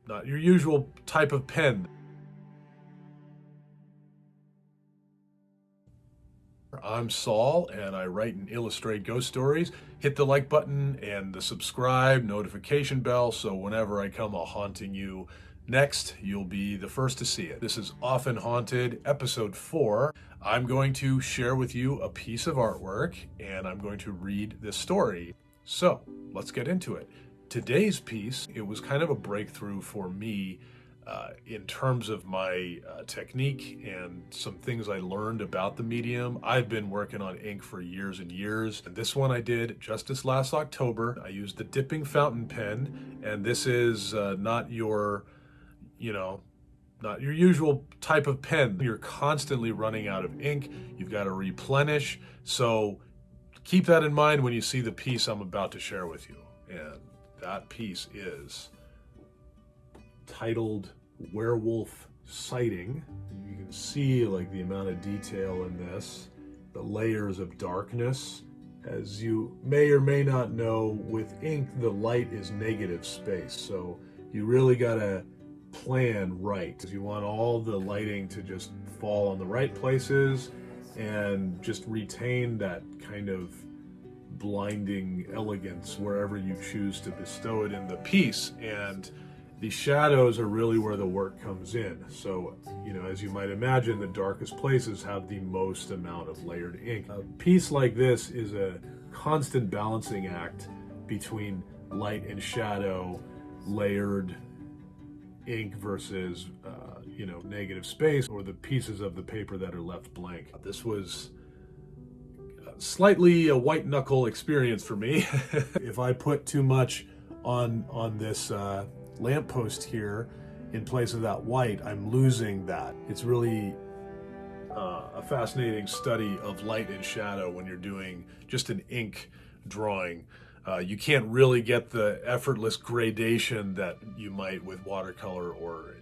not your usual type of pen. I'm Saul, and I write and illustrate ghost stories. Hit the like button and the subscribe notification bell so whenever I come haunting you next, you'll be the first to see it. This is Often Haunted, episode 4. I'm going to share with you a piece of artwork, and I'm going to read this story. So, let's get into it. Today's piece, it was kind of a breakthrough for me in terms of my technique and some things I learned about the medium. I've been working on ink for years and years, and this one I did just this last October. I used the dipping fountain pen, and this is not your usual type of pen. You're constantly running out of ink. You've got to replenish. So keep that in mind when you see the piece I'm about to share with you. And that piece is titled Werewolf Sighting. You can see like the amount of detail in this, the layers of darkness. As you may or may not know, with ink, the light is negative space. So you really gotta plan right. You want all the lighting to just fall on the right places and just retain that kind of blinding elegance wherever you choose to bestow it in the piece. And the shadows are really where the work comes in. So, as you might imagine, the darkest places have the most amount of layered ink. A piece like this is a constant balancing act between light and shadow, layered ink versus, negative space, or the pieces of the paper that are left blank. This was slightly a white knuckle experience for me. If I put too much on this lamppost here in place of that white, I'm losing that. It's really a fascinating study of light and shadow when you're doing just an ink drawing. You can't really get the effortless gradation that you might with watercolor or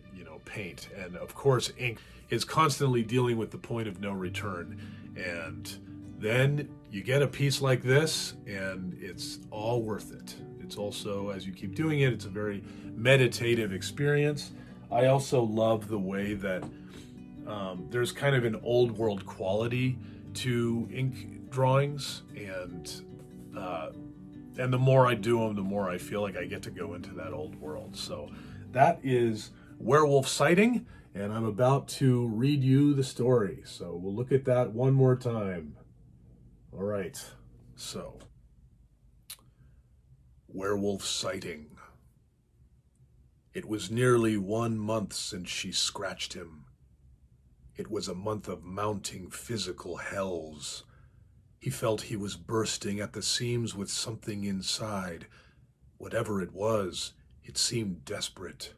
paint. And of course, ink is constantly dealing with the point of no return. And then you get a piece like this, and it's all worth it. It's also, as you keep doing it, it's a very meditative experience. I also love the way that there's kind of an old world quality to ink drawings, and the more I do them, the more I feel like I get to go into that old world. So that is Werewolf Sighting, and I'm about to read you the story. So we'll look at that one more time. All right, so Werewolf Sighting. It was nearly 1 month since she scratched him. It was a month of mounting physical hells. He felt he was bursting at the seams with something inside. Whatever it was, it seemed desperate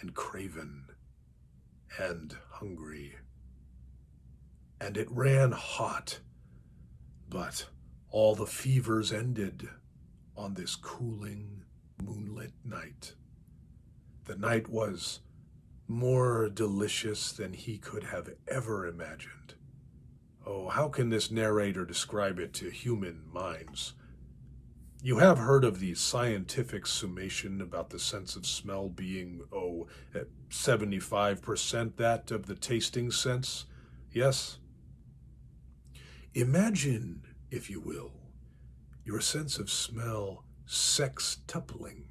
and craven and hungry. And it ran hot. But all the fevers ended on this cooling, moonlit night. The night was more delicious than he could have ever imagined. Oh, how can this narrator describe it to human minds? You have heard of the scientific summation about the sense of smell being, 75% that of the tasting sense? Yes? Imagine, if you will, your sense of smell sextupling.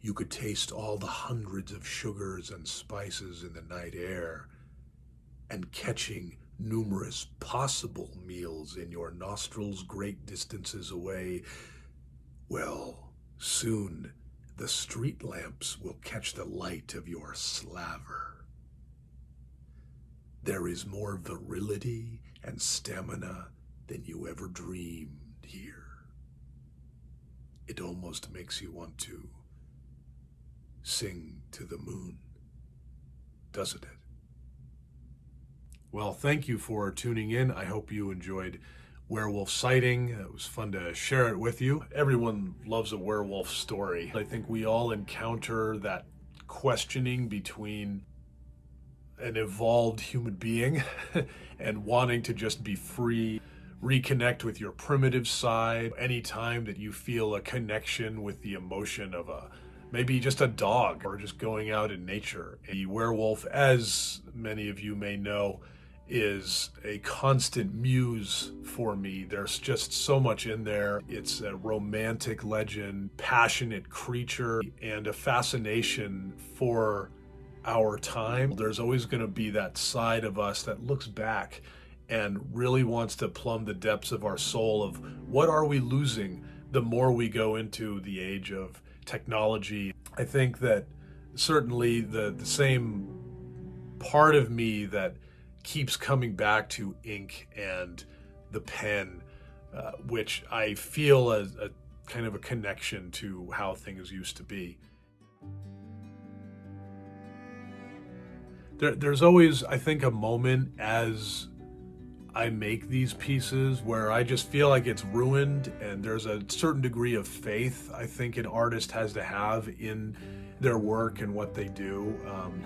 You could taste all the hundreds of sugars and spices in the night air, and catching numerous possible meals in your nostrils great distances away. Well, soon the street lamps will catch the light of your slaver. There is more virility and stamina than you ever dreamed here. It almost makes you want to sing to the moon, doesn't it? Well, thank you for tuning in. I hope you enjoyed Werewolf Sighting. It was fun to share it with you. Everyone loves a werewolf story. I think we all encounter that questioning between an evolved human being and wanting to just be free, reconnect with your primitive side. Anytime that you feel a connection with the emotion of a maybe just a dog, or just going out in nature. A werewolf, as many of you may know, is a constant muse for me. There's just so much in there. It's a romantic legend, passionate creature, and a fascination for our time. There's always going to be that side of us that looks back and really wants to plumb the depths of our soul of what are we losing the more we go into the age of technology. I think that certainly the same part of me that keeps coming back to ink and the pen, which I feel as a kind of a connection to how things used to be. There's always, I think, a moment as I make these pieces where I just feel like it's ruined, and there's a certain degree of faith I think an artist has to have in their work and what they do.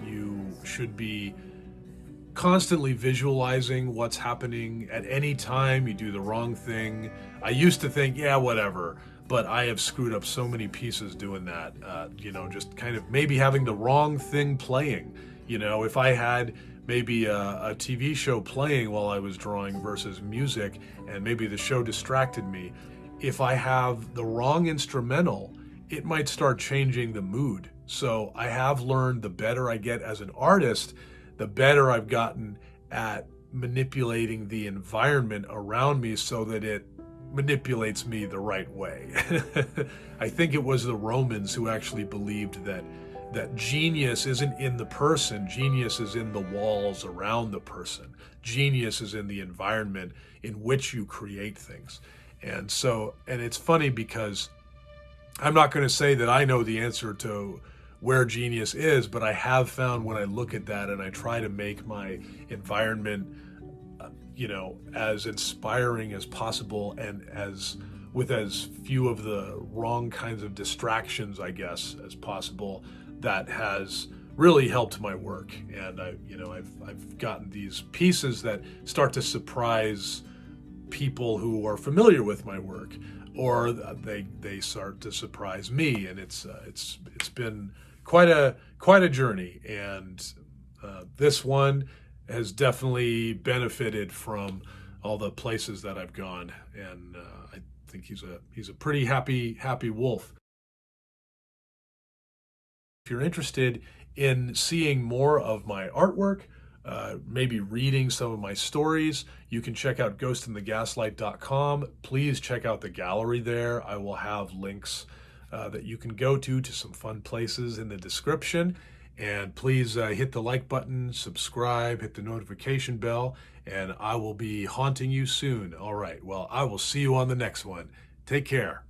You should be constantly visualizing what's happening at any time you do the wrong thing. I used to think, yeah, whatever, but I have screwed up so many pieces doing that. Just kind of maybe having the wrong thing playing. If I had maybe a TV show playing while I was drawing versus music, and maybe the show distracted me, if I have the wrong instrumental, it might start changing the mood. So I have learned the better I get as an artist, the better I've gotten at manipulating the environment around me so that it manipulates me the right way. I think it was the Romans who actually believed that genius isn't in the person, genius is in the walls around the person. Genius is in the environment in which you create things. And it's funny because I'm not going to say that I know the answer to where genius is, but I have found when I look at that and I try to make my environment, as inspiring as possible and with as few of the wrong kinds of distractions, I guess, as possible, that has really helped my work. And I've gotten these pieces that start to surprise people who are familiar with my work, or they start to surprise me, and it's been quite a journey, and this one has definitely benefited from all the places that I've gone, and I think he's a pretty happy wolf. If you're interested in seeing more of my artwork, maybe reading some of my stories, you can check out ghostinthegaslight.com. Please check out the gallery there. I will have links that you can go to some fun places in the description. And please hit the like button, subscribe, hit the notification bell, and I will be haunting you soon. All right, well, I will see you on the next one. Take care.